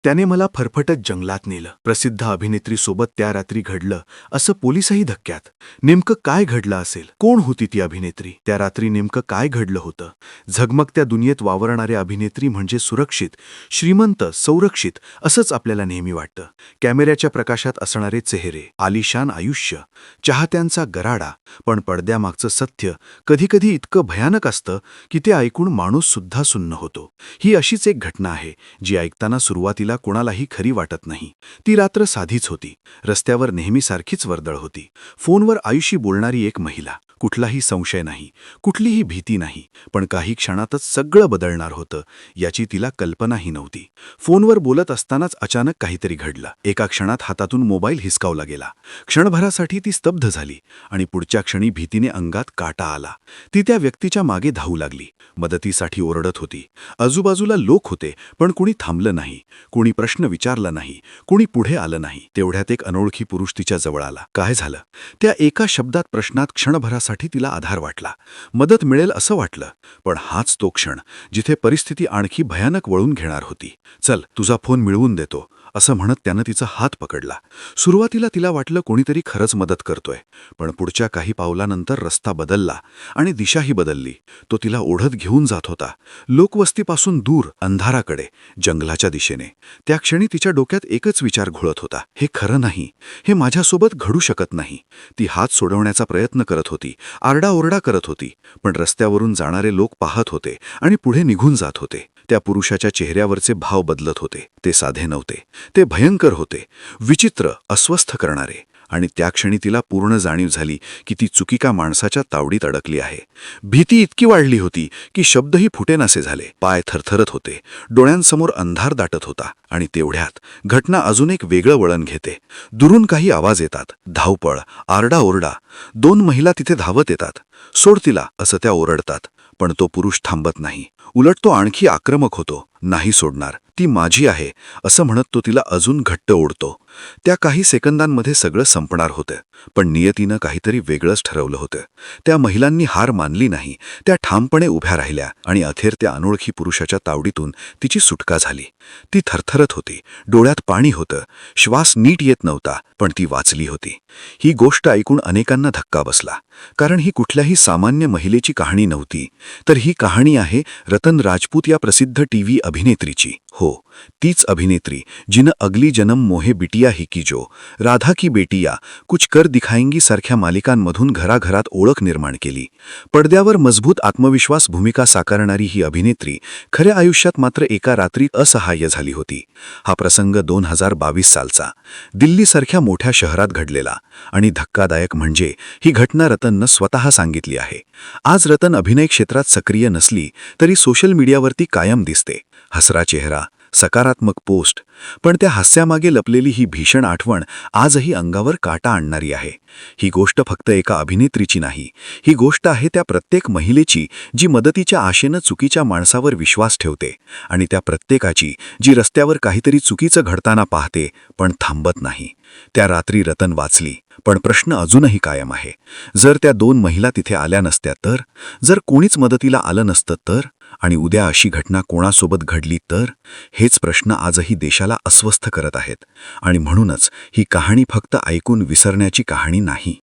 त्याने मला फरफटत जंगलात नेलं. प्रसिद्ध अभिनेत्रीसोबत त्या रात्री घडलं असं पोलिसही धक्क्यात. नेमकं काय घडलं असेल? कोण होती ती अभिनेत्री? त्या रात्री नेमकं काय घडलं होतं? झगमगत्या दुनियेत वावरणारे अभिनेत्री म्हणजे सुरक्षित, श्रीमंत, संरक्षित असंच आपल्याला नेहमी वाटतं. कॅमेऱ्याच्या प्रकाशात असणारे चेहरे, आलिशान आयुष्य, चाहत्यांचा गराडा, पण पडद्यामागचं सत्य कधीकधी इतकं भयानक असतं की ते ऐकून माणूस सुद्धा सुन्न होतो. ही अशीच एक घटना आहे जी ऐकताना सुरुवातीला कोणालाही खरी वाटत नाही. ती रात्र साधीच होती. रस्त्यावर नेहमीसारखीच वर्दळ होती. फोनवर आईशी बोलणारी एक महिला. कुठलाही संशय नाही, कुठलीही भीती नाही, पण काही क्षणातच सगळं बदलणार होतं याची तिला कल्पनाही नव्हती. फोनवर बोलत असतानाच अचानक काहीतरी घडलं. एका क्षणात हातातून मोबाईल हिसकावला गेला. क्षणभरासाठी ती स्तब्ध झाली आणि पुढच्या क्षणी भीतीने अंगात काटा आला. ती त्या व्यक्तीच्या मागे धावू लागली. मदतीसाठी ओरडत होती. आजूबाजूला लोक होते, पण कुणी थांबलं नाही. कुणी प्रश्न विचारला नाही. कुणी पुढे आलं नाही. तेवढ्यात एक अनोळखी पुरुष तिच्या जवळ आला. काय झालं? त्या एका शब्दात, प्रश्नात क्षणभरासाठी तिला आधार वाटला. मदत मिळेल असं वाटलं. पण हाच तो क्षण जिथे परिस्थिती आणखी भयानक वळून घेणार होती. चल, तुझा फोन मिळवून देतो, असं म्हणत त्यानं तिचा हात पकडला. सुरुवातीला तिला वाटलं कोणीतरी खरंच मदत करतोय, पण पुढच्या काही पावलानंतर रस्ता बदलला आणि दिशाही बदलली. तो तिला ओढत घेऊन जात होता. लोकवस्तीपासून दूर, अंधाराकडे, जंगलाच्या दिशेने. त्या क्षणी तिच्या डोक्यात एकच विचार घोळत होता. हे खरं नाही. हे माझ्यासोबत घडू शकत नाही. ती हात सोडवण्याचा प्रयत्न करत होती, आरडाओरडा करत होती, पण रस्त्यावरून जाणारे लोक पाहत होते आणि पुढे निघून जात होते. त्या पुरुषाच्या चेहऱ्यावरचे भाव बदलत होते. ते साधे नव्हते, ते भयंकर होते, विचित्र, अस्वस्थ करणारे. आणि त्या क्षणी तिला पूर्ण जाणीव झाली की ती चुकीच्या माणसाच्या तावडीत अडकली आहे. भीती इतकी वाढली होती की शब्दही फुटेनासे झाले. पाय थरथरत होते. डोळ्यांसमोर अंधार दाटत होता. आणि तेवढ्यात घटना अजून एक वेगळं वळण घेते. दुरून काही आवाज येतात. धावपळ, आरडाओरडा. 2 महिला तिथे धावत येतात. सोड तिला, असं त्या ओरडतात. पण तो पुरुष थांबत नाही. उलट तो आणखी आक्रमक होतो. नाही सोडणार, ती माझी आहे, असं म्हणत तो तिला अजून घट्ट ओढतो. त्या काही सेकंदांमध्ये सगळं संपणार होतं. पण नियतीनं काहीतरी वेगळंच ठरवलं होतं. त्या महिलांनी हार मानली नाही. त्या ठामपणे उभ्या राहिल्या आणि अखेर त्या अनोळखी पुरुषाच्या तावडीतून तिची सुटका झाली. ती थरथरत होती. डोळ्यात पाणी होतं. श्वास नीट येत नव्हता, पण ती वाचली होती. ही गोष्ट ऐकून अनेकांना धक्का बसला. कारण ही कुठल्याही सामान्य महिलेची कहाणी नव्हती, तर ही कहाणी आहे रतन राजपूत या प्रसिद्ध टीव्ही अभिनेत्रीची. हो, तीच अभिनेत्री जिनं अगली जन्म मोहे बिटिया ही की जो, राधा की बेटिया, कुछ कर दिखाएंगी सारख्या मालिकांमधून घराघरात ओळख निर्माण केली. पडद्यावर मजबूत आत्मविश्वास भूमिका साकारणारी ही अभिनेत्री खऱ्या आयुष्यात मात्र एका रात्रीत असहाय्य झाली होती. हा प्रसंग 2022 सालचा दिल्लीसारख्या मोठ्या शहरात घडलेला. आणि धक्कादायक म्हणजे ही घटना रतननं स्वतः सांगितली आहे. आज रतन अभिनय क्षेत्रात सक्रिय नसली तरी सोशल मीडियावरती कायम दिसते. हसरा चेहरा, सकारात्मक पोस्ट, पण त्या हास्यामागे लपलेली ही भीषण आठवण आजही अंगावर काटा आणणारी आहे. ही गोष्ट फक्त एका अभिनेत्रीची नाही. ही गोष्ट आहे त्या प्रत्येक महिलेची जी मदतीच्या आशेनं चुकीच्या माणसावर विश्वास ठेवते, आणि त्या प्रत्येकाची जी रस्त्यावर काहीतरी चुकीचं घडताना पाहते पण थांबत नाही. त्या रात्री रतन वाचली, पण प्रश्न अजूनही कायम आहे. जर त्या 2 महिला तिथे आल्या नसत्या तर? जर कोणीच मदतीला आलं नसतं तर? आणि उद्या अशी घटना कोणासोबत घडली तर? हेच प्रश्न आजही देशाला अस्वस्थ करत आहेत. आणि म्हणूनच ही कहाणी फक्त ऐकून विसरण्याची कहाणी नाही.